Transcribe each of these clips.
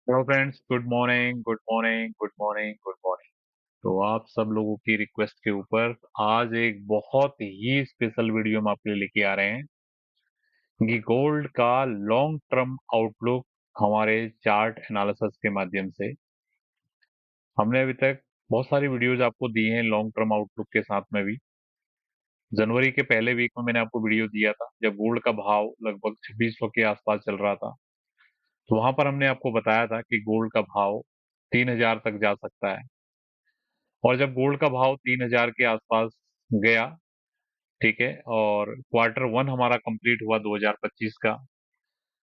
Hello friends, good morning good morning good morning good morning. तो आप सब लोगों की रिक्वेस्ट के ऊपर आज एक बहुत ही स्पेशल वीडियो हम आपके लिए लेके आ रहे हैं कि गोल्ड का लॉन्ग टर्म आउटलुक हमारे चार्ट एनालिसिस के माध्यम से। हमने अभी तक बहुत सारी वीडियोज आपको दी हैं लॉन्ग टर्म आउटलुक के साथ में भी। जनवरी के पहले वीक में मैंने आपको वीडियो दिया था जब गोल्ड का भाव लगभग 2600 के आसपास चल रहा था। तो वहां पर हमने आपको बताया था कि गोल्ड का भाव 3000 तक जा सकता है। और जब गोल्ड का भाव 3000 के आसपास गया, ठीक है, और क्वार्टर वन हमारा कंप्लीट हुआ 2025 का,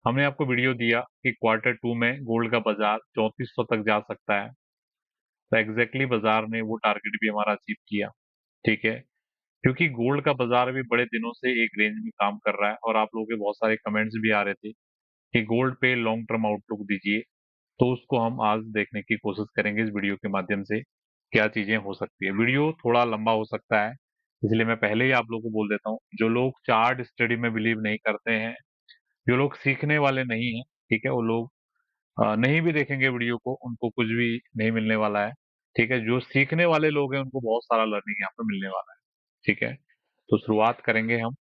हमने आपको वीडियो दिया कि क्वार्टर टू में गोल्ड का बाजार 3400 तक जा सकता है। तो एग्जैक्टली बाजार ने वो टारगेट भी हमारा अचीव किया। ठीक है, क्योंकि गोल्ड का बाजार भी बड़े दिनों से एक रेंज में काम कर रहा है और आप लोगों के बहुत सारे कमेंट्स भी आ रहे थे कि गोल्ड पे लॉन्ग टर्म आउटलुक दीजिए। तो उसको हम आज देखने की कोशिश करेंगे इस वीडियो के माध्यम से, क्या चीजें हो सकती है। वीडियो थोड़ा लंबा हो सकता है, इसलिए मैं पहले ही आप लोगों को बोल देता हूँ, जो लोग चार्ट स्टडी में बिलीव नहीं करते हैं, जो लोग सीखने वाले नहीं हैं, ठीक है, वो लोग नहीं भी देखेंगे वीडियो को, उनको कुछ भी नहीं मिलने वाला है। ठीक है, जो सीखने वाले लोग हैं उनको बहुत सारा लर्निंग यहाँ पे मिलने वाला है। ठीक है, तो शुरुआत करेंगे हम।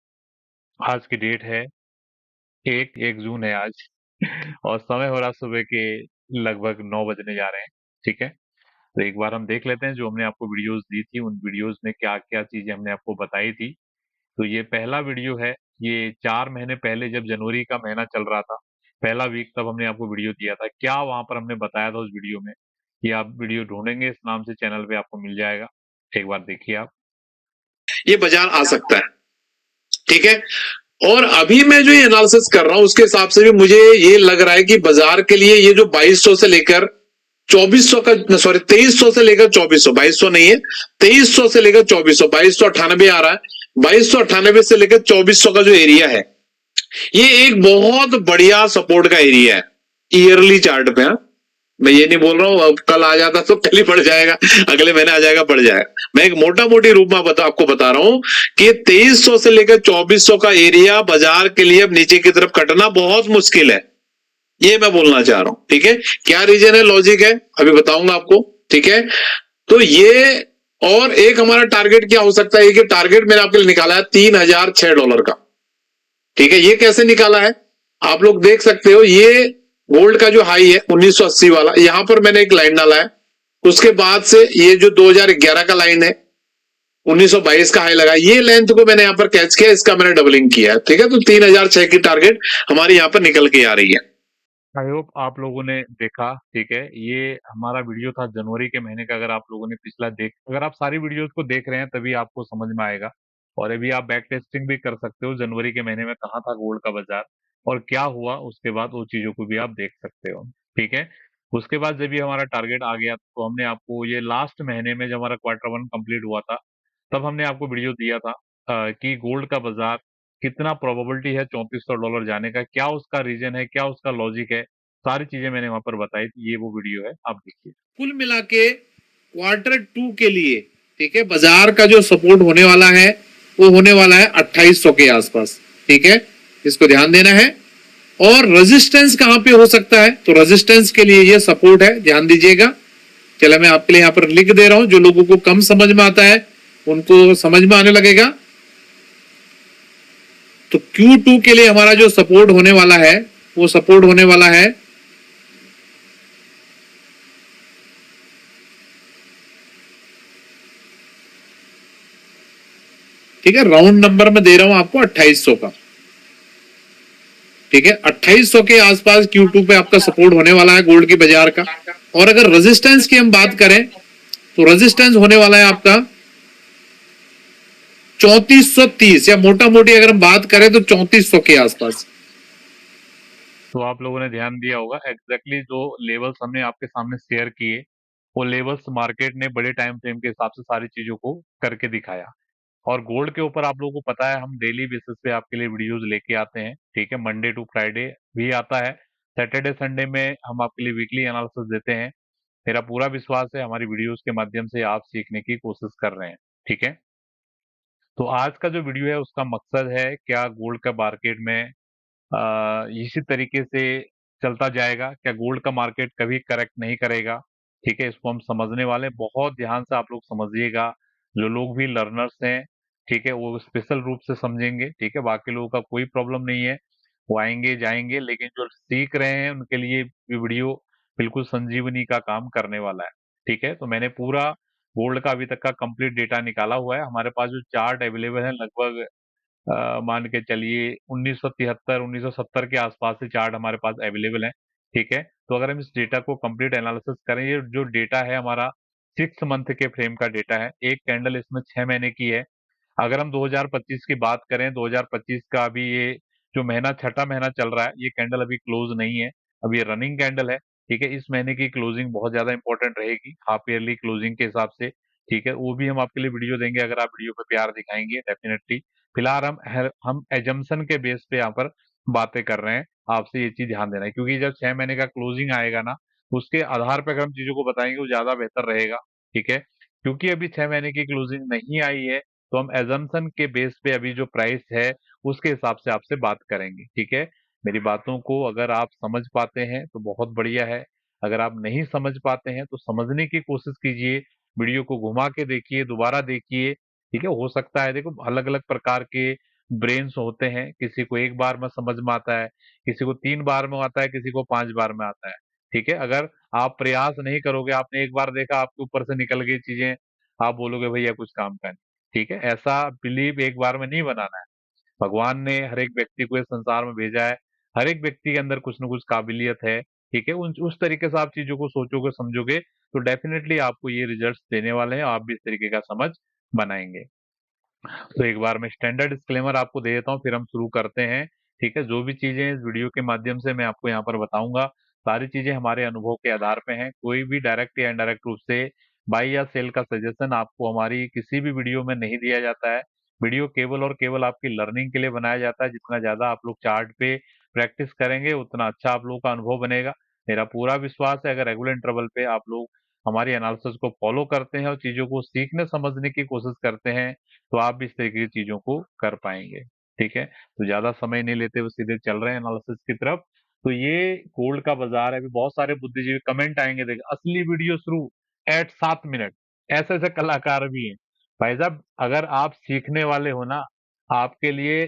आज की डेट है 1 जून है आज और समय हो रहा सुबह के लगभग 9 बजने जा रहे हैं। ठीक है, तो एक बार हम देख लेते हैं जो हमने आपको वीडियोस दी थी, उन वीडियोस में क्या क्या चीजें हमने आपको बताई थी। तो ये पहला वीडियो है, ये 4 महीने पहले जब जनवरी का महीना चल रहा था, पहला वीक, तब हमने आपको वीडियो दिया था। क्या वहां पर हमने बताया था उस वीडियो में, ये आप वीडियो ढूंढेंगे इस नाम से चैनल पे आपको मिल जाएगा। एक बार देखिए आप। ये बाजार आ सकता है। ठीक है, और अभी मैं जो ये एनालिसिस कर रहा हूं उसके हिसाब से भी मुझे ये लग रहा है कि बाजार के लिए ये जो 2200 से लेकर 2400 का, सॉरी 2300 से लेकर 2400, 2200 नहीं है, 2300 से लेकर 2400, 2298 आ रहा है। 2298 से लेकर 2400 का जो एरिया है, ये एक बहुत बढ़िया सपोर्ट का एरिया है ईयरली चार्ट पे। हाँ, मैं ये नहीं बोल रहा हूं अब कल आ जाता तो कल ही बढ़ जाएगा, अगले महीने आ जाएगा बढ़ जाएगा। मैं एक मोटा मोटी रूप में आपको बता रहा हूं कि 2300 से लेकर 2400 का एरिया बाजार के लिए अब नीचे की तरफ कटना बहुत मुश्किल है, ये मैं बोलना चाह रहा हूं। ठीक है, क्या रीजन है, लॉजिक है, अभी बताऊंगा आपको। ठीक है, तो ये, और एक हमारा टारगेट क्या हो सकता है कि टारगेट मैंने आपके लिए निकाला है $3006 का। ठीक है, ये कैसे निकाला है आप लोग देख सकते हो। ये गोल्ड का जो हाई है 1980 वाला, यहां पर मैंने एक लाइन डाला है। उसके बाद से ये जो 2011 का लाइन है, 1922 का हाई लगा, ये लेंथ को मैंने यहां पर कैच किया, इसका मैंने डबलिंग किया है। ठीक है, तो 3006 की टारगेट हमारी यहां पर निकल के आ रही है। आई होप आप लोगों ने देखा। ठीक है, ये हमारा वीडियो था जनवरी के महीने का। अगर आप लोगों ने पिछला अगर आप सारी वीडियोस को देख रहे हैं तभी आपको समझ में आएगा। और अभी आप बैक टेस्टिंग भी कर सकते हो, जनवरी के महीने में कहाँ था गोल्ड का बाजार और क्या हुआ उसके बाद, वो चीजों को भी आप देख सकते हो। ठीक है, उसके बाद जब ये हमारा टारगेट आ गया तो हमने आपको ये लास्ट महीने में जब हमारा क्वार्टर वन कंप्लीट हुआ था, तब हमने आपको वीडियो दिया था कि गोल्ड का बाजार कितना प्रोबेबिलिटी है $3400 जाने का, क्या उसका रीजन है, क्या उसका लॉजिक है, सारी चीजें मैंने वहां पर बताई थी। ये वो वीडियो है, आप देखिए। कुल मिला के क्वार्टर टू के लिए, ठीक है, बाजार का जो सपोर्ट होने वाला है वो होने वाला है 2800 के आसपास। ठीक है, इसको ध्यान देना है। और रेजिस्टेंस कहां पे हो सकता है, तो रेजिस्टेंस के लिए ये सपोर्ट है, ध्यान दीजिएगा। चलो मैं आपके लिए यहां पर लिख दे रहा हूं, जो लोगों को कम समझ में आता है उनको समझ में आने लगेगा। तो Q2 के लिए हमारा जो सपोर्ट होने वाला है वो सपोर्ट होने वाला है ठीक है, राउंड नंबर में दे रहा हूं आपको 2800 का। ठीक है, 2800 के आसपास Q2 पे आपका सपोर्ट होने वाला है गोल्ड की बाजार का। और अगर रेजिस्टेंस की हम बात करें तो रेजिस्टेंस होने वाला है आपका 3430, या मोटा मोटी अगर हम बात करें तो 3400 के आसपास। तो आप लोगों ने ध्यान दिया होगा, एग्जैक्टली जो लेवल्स हमने आपके सामने शेयर किए, वो लेवल्स मार्केट ने बड़े टाइम फ्रेम के हिसाब से सारी चीजों को करके दिखाया। और गोल्ड के ऊपर आप लोगों को पता है हम डेली बेसिस पे आपके लिए वीडियोस लेके आते हैं। ठीक है, मंडे टू फ्राइडे भी आता है, सैटरडे संडे में हम आपके लिए वीकली एनालिसिस देते हैं। मेरा पूरा विश्वास है हमारी वीडियोस के माध्यम से आप सीखने की कोशिश कर रहे हैं। ठीक है, तो आज का जो वीडियो है उसका मकसद है, क्या गोल्ड का मार्केट में इसी तरीके से चलता जाएगा, क्या गोल्ड का मार्केट कभी करेक्ट नहीं करेगा। ठीक है, इसको हम समझने वाले हैं। बहुत ध्यान से आप लोग समझिएगा। जो लोग भी लर्नर्स हैं, ठीक है, वो स्पेशल रूप से समझेंगे। ठीक है, बाकी लोगों का कोई प्रॉब्लम नहीं है, वो आएंगे जाएंगे, लेकिन जो सीख रहे हैं उनके लिए ये वीडियो बिल्कुल संजीवनी का काम करने वाला है। ठीक है, तो मैंने पूरा गोल्ड का अभी तक का कंप्लीट डेटा निकाला हुआ है। हमारे पास जो चार्ट अवेलेबल है, लगभग मान के चलिए 1973 1970 के आसपास से चार्ट हमारे पास अवेलेबल है। ठीक है, तो अगर हम इस डेटा को कंप्लीट एनालिसिस करें, ये जो डेटा है हमारा 6 मंथ के फ्रेम का डेटा है। एक कैंडल इसमें 6 महीने की है। अगर हम 2025 की बात करें, 2025 का अभी ये जो महीना, छठा महीना चल रहा है, ये कैंडल अभी क्लोज नहीं है, अभी ये रनिंग कैंडल है। ठीक है, इस महीने की क्लोजिंग बहुत ज्यादा इंपॉर्टेंट रहेगी हाफ ईयरली क्लोजिंग के हिसाब से। ठीक है, वो भी हम आपके लिए वीडियो देंगे अगर आप वीडियो पे प्यार दिखाएंगे, डेफिनेटली। फिलहाल हम एजम्पशन के बेस पे यहाँ पर बातें कर रहे हैं। आपसे ये चीज ध्यान देना है, क्योंकि जब 6 महीने का क्लोजिंग आएगा ना, उसके आधार पर अगर हम चीजों को बताएंगे वो ज्यादा बेहतर रहेगा। ठीक है, क्योंकि अभी 6 महीने की क्लोजिंग नहीं आई है, तो हम एजम्पशन के बेस पे अभी जो प्राइस है उसके हिसाब से आपसे बात करेंगे। ठीक है, मेरी बातों को अगर आप समझ पाते हैं तो बहुत बढ़िया है, अगर आप नहीं समझ पाते हैं तो समझने की कोशिश कीजिए, वीडियो को घुमा के देखिए, दोबारा देखिए। ठीक है, हो सकता है, देखो अलग अलग प्रकार के ब्रेन्स होते हैं, किसी को एक बार में समझ में आता है, किसी को 3 बार में आता है, किसी को 5 बार में आता है। ठीक है, अगर आप प्रयास नहीं करोगे, आपने एक बार देखा आपके ऊपर से निकल गई चीजें, आप बोलोगे भैया कुछ काम का नहीं। ठीक है, ऐसा बिलीव एक बार में नहीं बनाना है। भगवान ने हर एक व्यक्ति को इस संसार में भेजा है, हर एक व्यक्ति के अंदर कुछ न कुछ काबिलियत है। ठीक है, उस तरीके से आप चीजों को सोचोगे समझोगे तो डेफिनेटली आपको ये रिजल्ट्स देने वाले हैं, आप भी इस तरीके का समझ बनाएंगे। तो एक बार मैं स्टैंडर्ड डिस्क्लेमर आपको दे देता हूँ, फिर हम शुरू करते हैं। ठीक है, जो भी चीजें इस वीडियो के माध्यम से मैं आपको यहाँ पर बताऊंगा, सारी चीजें हमारे अनुभव के आधार पे हैं। कोई भी डायरेक्ट या इनडायरेक्ट रूप से बाई या सेल का सजेशन आपको हमारी किसी भी वीडियो में नहीं दिया जाता है। वीडियो केवल और केवल आपकी लर्निंग के लिए बनाया जाता है। जितना ज्यादा आप लोग चार्ट पे प्रैक्टिस करेंगे, उतना अच्छा आप लोगों का अनुभव बनेगा। मेरा पूरा विश्वास है, अगर रेगुलर इंटरवल पे आप लोग हमारी एनालिसिस को फॉलो करते हैं और चीजों को सीखने समझने की कोशिश करते हैं, तो आप भी इस तरीके की चीजों को कर पाएंगे। ठीक है, तो ज्यादा समय नहीं लेते हुए सीधे चल रहे हैं एनालिसिस की तरफ। तो ये गोल्ड का बाजार है। अभी बहुत सारे बुद्धिजीवी कमेंट आएंगे, देख असली वीडियो शुरू एट 7 मिनट, ऐसे ऐसे कलाकार भी हैं। भाई साहब, अगर आप सीखने वाले हो ना, आपके लिए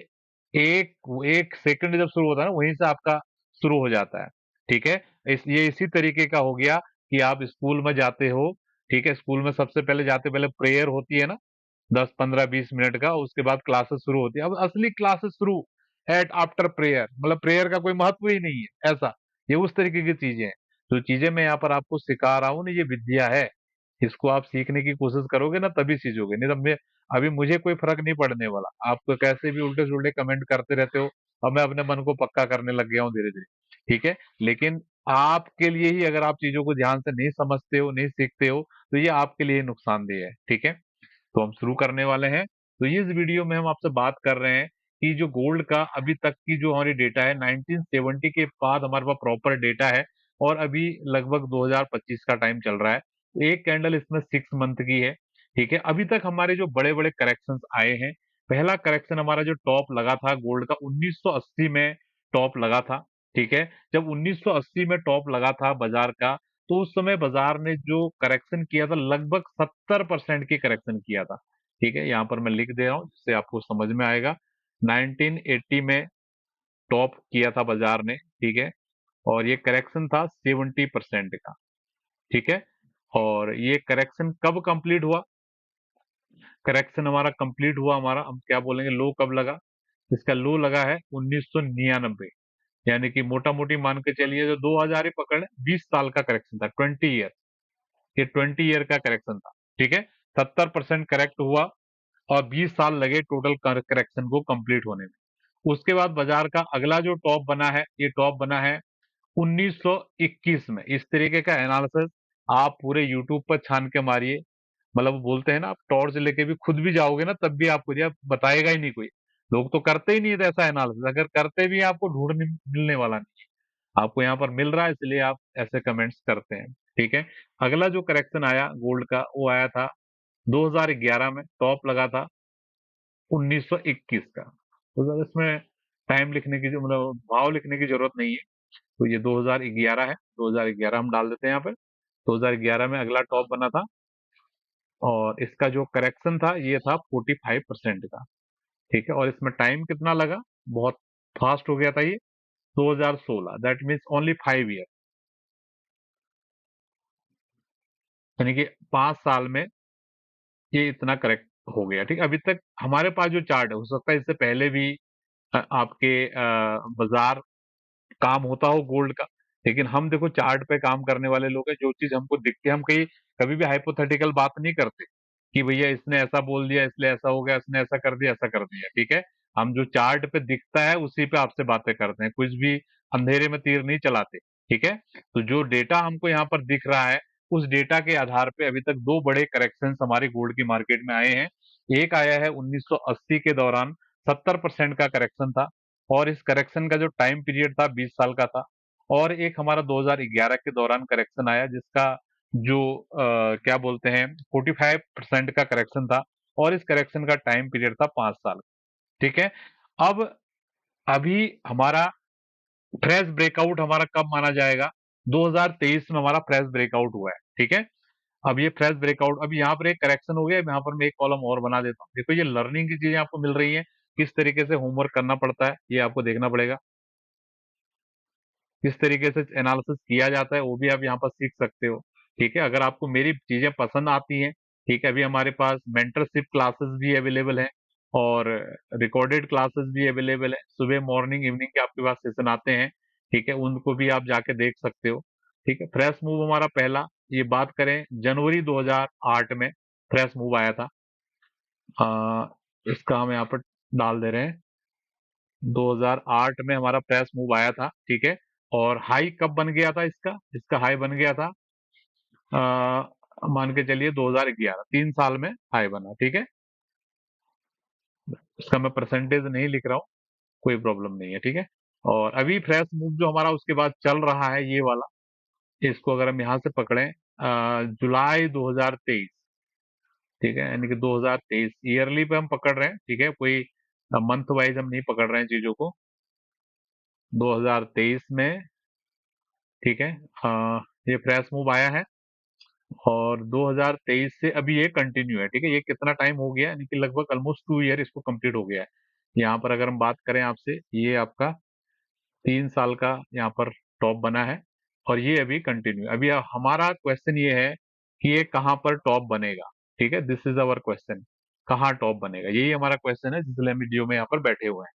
एक एक सेकंड जब शुरू होता है ना, वहीं से आपका शुरू हो जाता है। ठीक है, ये इसी तरीके का हो गया कि आप स्कूल में जाते हो। ठीक है, स्कूल में सबसे पहले जाते पहले प्रेयर होती है ना, 10 15 20 मिनट का, उसके बाद क्लासेस शुरू होती है। अब असली क्लासेस शुरू एट आफ्टर प्रेयर, मतलब प्रेयर का कोई महत्व ही नहीं है ऐसा। ये उस तरीके की चीजें हैं। जो चीजें मैं यहाँ पर आपको सिखा रहा हूँ ना, ये विद्या है। इसको आप सीखने की कोशिश करोगे ना, तभी सीखोगे, नहीं तो मैं अभी मुझे कोई फर्क नहीं पड़ने वाला। आपको कैसे भी उल्टे सुल्टे कमेंट करते रहते हो, और मैं अपने मन को पक्का करने लग गया हूँ धीरे धीरे। ठीक है, लेकिन आपके लिए ही, अगर आप चीजों को ध्यान से नहीं समझते हो, नहीं सीखते हो, तो ये आपके लिए नुकसानदेह है। ठीक है, तो हम शुरू करने वाले हैं। तो इस वीडियो में हम आपसे बात कर रहे हैं कि जो गोल्ड का अभी तक की जो हमारी डेटा है, 1970 के बाद हमारे पास प्रॉपर डेटा है, और अभी लगभग 2025 का टाइम चल रहा है। तो एक कैंडल इसमें 6 मंथ की है। ठीक है, अभी तक हमारे जो बड़े बड़े करेक्शंस आए हैं, पहला करेक्शन हमारा जो टॉप लगा था गोल्ड का 1980 में टॉप लगा था। ठीक है, जब 1980 में टॉप लगा था बाजार का, तो उस समय बाजार ने जो करेक्शन किया था, लगभग 70% की करेक्शन किया था। ठीक है, यहाँ पर मैं लिख दे रहा हूँ जिससे आपको समझ में आएगा। 1980 में टॉप किया था बाजार ने। ठीक है, और ये करेक्शन था 70% का। ठीक है, और ये करेक्शन कब कंप्लीट हुआ? करेक्शन हमारा कंप्लीट हुआ, हमारा हम क्या बोलेंगे, लो कब लगा? इसका लो लगा है 1999। यानी कि मोटा मोटी मान के चलिए, जो 2000 ही पकड़, 20 साल का करेक्शन था, 20 ईयर। ये 20 ईयर का करेक्शन था। ठीक है, 70% करेक्ट हुआ, और 20 साल लगे टोटल करेक्शन को कंप्लीट होने में। उसके बाद बाजार का अगला जो टॉप बना है, ये टॉप बना है 1921 में। इस तरीके का एनालिसिस आप पूरे यूट्यूब पर छान के मारिए। मतलब वो बोलते हैं ना, आप टॉर्च लेके भी खुद भी जाओगे ना, तब भी आपको ये बताएगा ही नहीं कोई। लोग तो करते ही नहीं थे ऐसा एनालिसिस, अगर करते भी हैं, आपको ढूंढ मिलने वाला नहीं। आपको यहाँ पर मिल रहा है, इसलिए आप ऐसे कमेंट्स करते हैं। ठीक है, अगला जो करेक्शन आया गोल्ड का, वो आया था 2011 में, टॉप लगा था 1921 का। तो अगर इसमें टाइम लिखने की जो मतलब भाव लिखने की जरूरत नहीं है। तो ये 2011 है, 2011 हम डाल देते हैं यहाँ पे। 2011 में अगला टॉप बना था, और इसका जो करेक्शन था ये था 45% का। ठीक है, और इसमें टाइम कितना लगा, बहुत फास्ट हो गया था ये। 2016, दैट मीन्स ओनली 5 ईयर, यानी कि 5 साल में ये इतना करेक्ट हो गया। ठीक है, अभी तक हमारे पास जो चार्ट है, हो सकता है इससे पहले भी आपके बाजार काम होता हो गोल्ड का। लेकिन हम देखो चार्ट पे काम करने वाले लोग हैं, जो चीज हमको दिखती है, हम कहीं कभी भी हाइपोथेटिकल बात नहीं करते कि भैया इसने ऐसा बोल दिया इसलिए ऐसा हो गया, इसने ऐसा कर दिया ऐसा कर दिया। ठीक है, हम जो चार्ट पे दिखता है उसी पे आपसे बातें करते हैं, कुछ भी अंधेरे में तीर नहीं चलाते। ठीक है, तो जो डेटा हमको यहाँ पर दिख रहा है, उस डेटा के आधार पे अभी तक दो बड़े करेक्शन हमारे गोल्ड की मार्केट में आए हैं। एक आया है 1980 के दौरान, 70% का करेक्शन था, और इस करेक्शन का जो टाइम पीरियड था 20 साल का था। और एक हमारा 2011 के दौरान करेक्शन आया, जिसका जो क्या बोलते हैं 45% का करेक्शन था, और इस करेक्शन का टाइम पीरियड था 5 साल। ठीक है, अब अभी हमारा फ्रेश ब्रेकआउट हमारा कब माना जाएगा? 2023 में हमारा फ्रेश ब्रेकआउट हुआ है। ठीक है, अब ये फ्रेश ब्रेकआउट, अभी यहाँ पर एक करेक्शन हो गया, यहाँ पर मैं एक कॉलम और बना देता हूँ। देखो ये लर्निंग की चीजें आपको मिल रही है, किस तरीके से होमवर्क करना पड़ता है ये आपको देखना पड़ेगा, किस तरीके से एनालिसिस किया जाता है वो भी आप यहाँ पर सीख सकते हो। ठीक है, अगर आपको मेरी चीजें पसंद आती हैं, ठीक है, अभी हमारे पास मेंटरशिप क्लासेस भी अवेलेबल हैं, और रिकॉर्डेड क्लासेस भी अवेलेबल है। सुबह मॉर्निंग इवनिंग के आपके पास सेशन आते हैं। ठीक है, उनको भी आप जाके देख सकते हो। ठीक है, फ्रेश मूव हमारा पहला, ये बात करें जनवरी 2008 में फ्रेश मूव आया था। आ, इसका हम यहाँ पर डाल दे रहे हैं, 2008 में हमारा फ्रेश मूव आया था। ठीक है, और हाई कब बन गया था इसका? इसका हाई बन गया था मान के चलिए 2011, 3 साल में हाई बना। ठीक है, इसका मैं परसेंटेज नहीं लिख रहा हूँ, कोई प्रॉब्लम नहीं है। ठीक है, और अभी फ्रेश मूव जो हमारा उसके बाद चल रहा है ये वाला, इसको अगर हम यहाँ से पकड़ें जुलाई 2023। ठीक है, यानी कि 2023 ईयरली पे हम पकड़ रहे हैं। ठीक है, कोई मंथ वाइज हम नहीं पकड़ रहे हैं चीजों को। 2023 में, ठीक है, ये फ्रेश मूव आया है, और 2023 से अभी ये कंटिन्यू है। ठीक है, ये कितना टाइम हो गया, यानी कि लगभग ऑलमोस्ट 2 ईयर इसको कंप्लीट हो गया है। यहाँ पर अगर हम बात करें आपसे, ये आपका 3 साल का यहाँ पर टॉप बना है, और ये अभी कंटिन्यू। अभी हमारा क्वेश्चन ये है कि ये कहाँ पर टॉप बनेगा। ठीक है, दिस इज अवर क्वेश्चन, कहाँ टॉप बनेगा, यही हमारा क्वेश्चन है, जिसलिए हम वीडियो में यहाँ पर बैठे हुए हैं।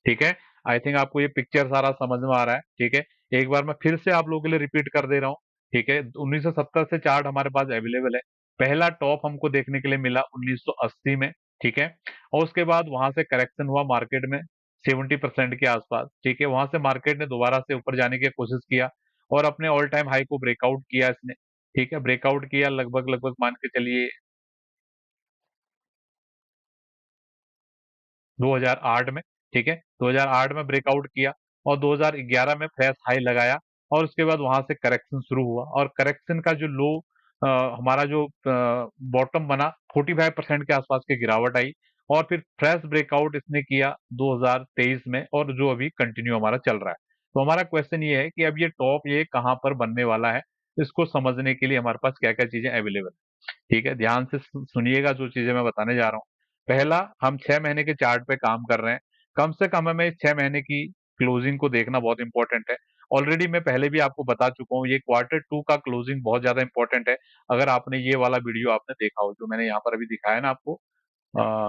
ठीक है, आई थिंक आपको ये पिक्चर सारा समझ में आ रहा है। ठीक है, एक बार मैं फिर से आप लोगों के लिए रिपीट कर दे रहा हूँ। ठीक है, 1970 से चार्ट हमारे पास अवेलेबल है। पहला टॉप हमको देखने के लिए मिला 1980 में। ठीक है, और उसके बाद वहां से करेक्शन हुआ मार्केट में 70% के आसपास। ठीक है, वहां से मार्केट ने दोबारा से ऊपर जाने की कोशिश किया, और अपने ऑल टाइम हाई को ब्रेकआउट किया इसने। ठीक है, ब्रेकआउट किया लगभग लगभग मान के चलिए 2008 में। ठीक है, 2008 में ब्रेकआउट किया, और 2011 में फ्रेश हाई लगाया, और उसके बाद वहां से करेक्शन शुरू हुआ, और करेक्शन का जो लो हमारा जो बॉटम बना 45% के आसपास की गिरावट आई, और फिर फ्रेश ब्रेकआउट इसने किया 2023 में, और जो अभी कंटिन्यू हमारा चल रहा है। तो हमारा क्वेश्चन ये है कि अब ये टॉप ये कहाँ पर बनने वाला है, इसको समझने के लिए हमारे पास क्या क्या चीजें अवेलेबल है। ठीक है, ध्यान से सुनिएगा जो चीजें मैं बताने जा रहा हूँ। पहला, हम 6 महीने के चार्ट पे काम कर रहे हैं। कम से कम हमें 6 महीने की क्लोजिंग को देखना बहुत इंपॉर्टेंट है। ऑलरेडी मैं पहले भी आपको बता चुका हूँ, ये Q2 का क्लोजिंग बहुत ज्यादा इंपॉर्टेंट है। अगर आपने ये वाला वीडियो आपने देखा हो, जो मैंने यहाँ पर अभी दिखाया ना आपको,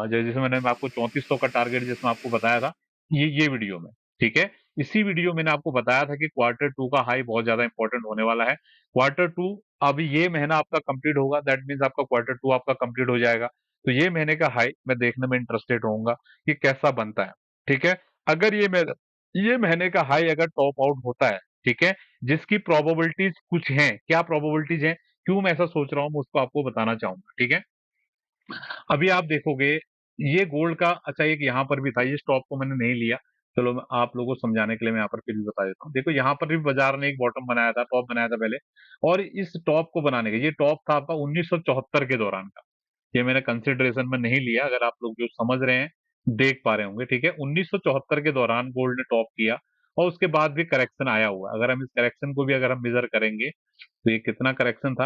जिसमें मैंने आपको 3400 का टारगेट जिसमें आपको बताया था, ये वीडियो में। ठीक है, इसी वीडियो मैंने आपको बताया था कि Q2 का हाई बहुत ज्यादा इंपॉर्टेंट होने वाला है। Q2 अभी ये महीना आपका कंप्लीट होगा, दैट मीन्स आपका Q2 आपका कंप्लीट हो जाएगा। तो ये महीने का हाई मैं देखने में इंटरेस्टेड रहूंगा कि कैसा बनता है। ठीक है, अगर ये महीने का हाई अगर टॉप आउट होता है, ठीक है, जिसकी प्रोबेबिलिटीज कुछ हैं, क्या प्रोबेबिलिटीज हैं, क्यों मैं ऐसा सोच रहा हूँ, मैं उसको आपको बताना चाहूंगा। ठीक है, अभी आप देखोगे ये गोल्ड का, अच्छा एक यहाँ पर भी था, ये स्टॉप को मैंने नहीं लिया। चलो मैं आप लोगों को समझाने के लिए मैं यहाँ पर फिर भी बता देता हूँ। देखो यहाँ पर भी बाजार ने एक बॉटम बनाया था, टॉप बनाया था पहले, और इस टॉप को बनाने के, ये टॉप था आपका 1974 के दौरान का। ये मैंने कंसिडरेशन में नहीं लिया, अगर आप लोग जो समझ रहे हैं देख पा रहे होंगे, ठीक है। 1974 के दौरान गोल्ड ने टॉप किया और उसके बाद भी करेक्शन आया हुआ है। अगर हम इस करेक्शन को भी अगर हम मेजर करेंगे तो ये कितना करेक्शन था।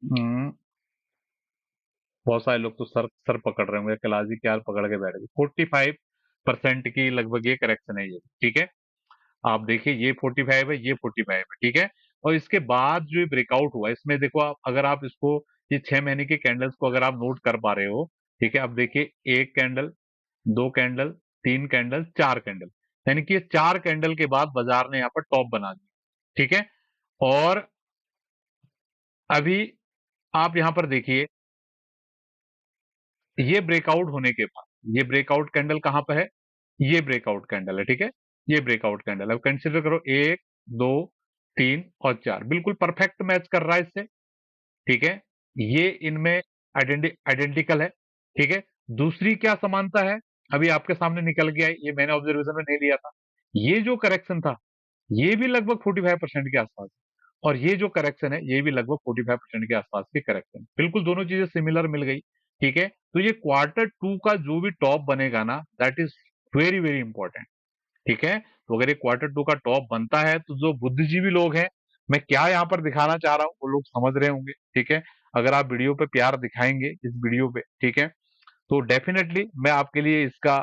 हम्म, बहुत सारे लोग तो सर सर पकड़ रहे होंगे, कलाजी क्या पकड़ के बैठ गए। 45% की लगभग ये करेक्शन है ये, ठीक है। आप देखिए ये 45 है, ये 45 है, ठीक है। और इसके बाद जो ब्रेकआउट हुआ इसमें देखो आप, अगर आप इसको ये 6 महीने के कैंडल्स को अगर आप नोट कर पा रहे हो, ठीक है। अब देखिए एक कैंडल, दो कैंडल, तीन कैंडल, चार कैंडल, यानी कि ये चार कैंडल के बाद बाजार ने यहाँ पर टॉप बना दिया, ठीक है। और अभी आप यहाँ पर देखिए ये ब्रेकआउट होने के बाद, ये ब्रेकआउट कैंडल कहां पे है, ये ब्रेकआउट कैंडल है, ठीक है। ये ब्रेकआउट कैंडल, अब कंसिडर करो एक, दो, तीन और चार, बिल्कुल परफेक्ट मैच कर रहा है इससे, ठीक है। ये इनमें आइडेंटिकल है, ठीक है। दूसरी क्या समानता है, अभी आपके सामने निकल गया है, ये मैंने ऑब्जर्वेशन में नहीं लिया था। ये जो करेक्शन था ये भी लगभग 45% के आसपास है, और ये जो करेक्शन है ये भी लगभग 45% के आसपास की करेक्शन, बिल्कुल दोनों चीजें सिमिलर मिल गई, ठीक है। तो ये Q2 का जो भी टॉप बनेगा ना, that is very very important, ठीक है। तो अगर ये Q2 का टॉप बनता है तो जो बुद्धिजीवी लोग हैं, मैं क्या यहाँ पर दिखाना चाह रहा हूँ वो लोग समझ रहे होंगे, ठीक है। अगर आप वीडियो पे प्यार दिखाएंगे इस वीडियो पे, ठीक है, तो डेफिनेटली मैं आपके लिए इसका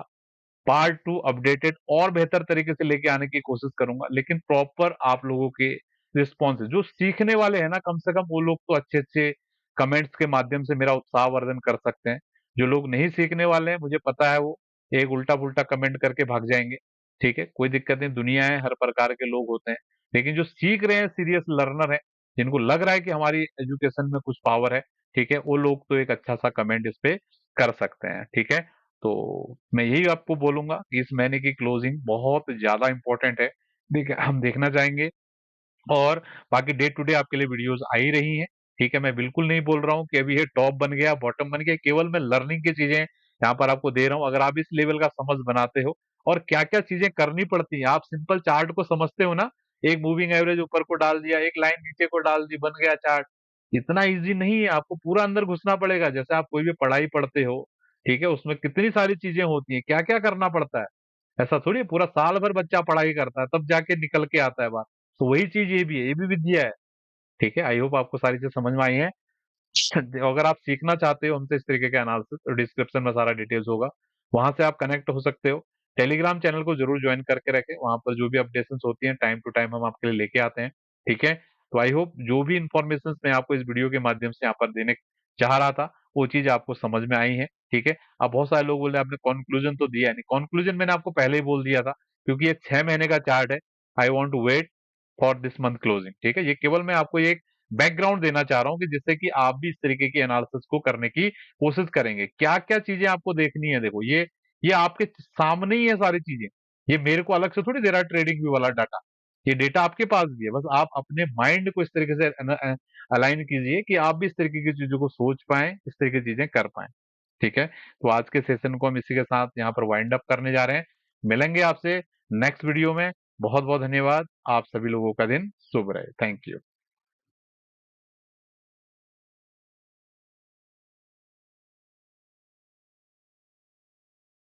पार्ट 2 अपडेटेड और बेहतर तरीके से लेके आने की कोशिश करूंगा। लेकिन प्रॉपर आप लोगों के रिस्पॉन्स, जो सीखने वाले हैं ना, कम से कम वो लोग तो अच्छे अच्छे कमेंट्स के माध्यम से मेरा उत्साहवर्धन कर सकते हैं। जो लोग नहीं सीखने वाले हैं, मुझे पता है वो एक उल्टा पुल्टा कमेंट करके भाग जाएंगे, ठीक है। कोई दिक्कत नहीं, दुनिया है, हर प्रकार के लोग होते हैं। लेकिन जो सीख रहे हैं, सीरियस लर्नर है, जिनको लग रहा है कि हमारी एजुकेशन में कुछ पावर है, ठीक है, वो लोग तो एक अच्छा सा कमेंट इस पे कर सकते हैं, ठीक है। तो मैं यही आपको बोलूंगा कि इस महीने की क्लोजिंग बहुत ज्यादा इंपॉर्टेंट है, देखिए हम देखना चाहेंगे। और बाकी डे टू डे आपके लिए वीडियोस आ ही रही हैं, ठीक है। मैं बिल्कुल नहीं बोल रहा हूँ कि अभी ये टॉप बन गया, बॉटम बन गया, केवल मैं लर्निंग की चीजें यहाँ पर आपको दे रहा हूँ। अगर आप इस लेवल का समझ बनाते हो और क्या क्या चीजें करनी पड़ती हैं, आप सिंपल चार्ट को समझते हो ना, एक मूविंग एवरेज ऊपर को डाल दिया, एक लाइन नीचे को डाल दी, बन गया चार्ट। इतना इजी नहीं है, आपको पूरा अंदर घुसना पड़ेगा। जैसे आप कोई भी पढ़ाई पढ़ते हो, ठीक है, उसमें कितनी सारी चीजें होती हैं, क्या क्या करना पड़ता है। ऐसा थोड़ी है, पूरा साल भर बच्चा पढ़ाई करता है तब जाके निकल के आता है बाहर। तो वही चीज ये भी है, ये भी विद्या है, ठीक है। आई होप आपको सारी चीज समझ में आई है। अगर आप सीखना चाहते हो हमसे इस तरीके का एनालिसिस, तो डिस्क्रिप्शन में सारा डिटेल्स होगा, वहां से आप कनेक्ट हो सकते हो। टेलीग्राम चैनल को जरूर ज्वाइन करके रखें, वहां पर जो भी अपडेशन होती हैं टाइम टू टाइम हम आपके लिए लेके आते हैं, ठीक है। तो आई होप जो भी इंफॉर्मेशन मैं आपको इस वीडियो के माध्यम से यहाँ पर देने चाह रहा था वो चीज आपको समझ में आई है, ठीक है। अब बहुत सारे लोग बोल रहे हैं आपने कंक्लूजन तो दिया नहीं, कंक्लूजन मैंने आपको पहले ही बोल दिया था, क्योंकि ये 6 महीने का चार्ट है। I want to wait for this month closing, ठीक है। ये केवल मैं आपको एक बैकग्राउंड देना चाह रहा हूँ कि जिससे कि आप भी इस तरीके की एनालिसिस को करने की कोशिश करेंगे। क्या क्या चीजें आपको देखनी है, देखो ये आपके सामने ही है सारी चीजें। ये मेरे को अलग से थोड़ी दे रहा है ट्रेडिंग व्यू वाला डाटा, ये डेटा आपके पास भी है। बस आप अपने माइंड को इस तरीके से अलाइन कीजिए कि आप भी इस तरीके की चीजों को सोच पाए, इस तरीके की चीजें कर पाए, ठीक है। तो आज के सेशन को हम इसी के साथ यहाँ पर वाइंड अप करने जा रहे हैं। मिलेंगे आपसे नेक्स्ट वीडियो में। बहुत बहुत धन्यवाद। आप सभी लोगों का दिन शुभ रहे। Thank you.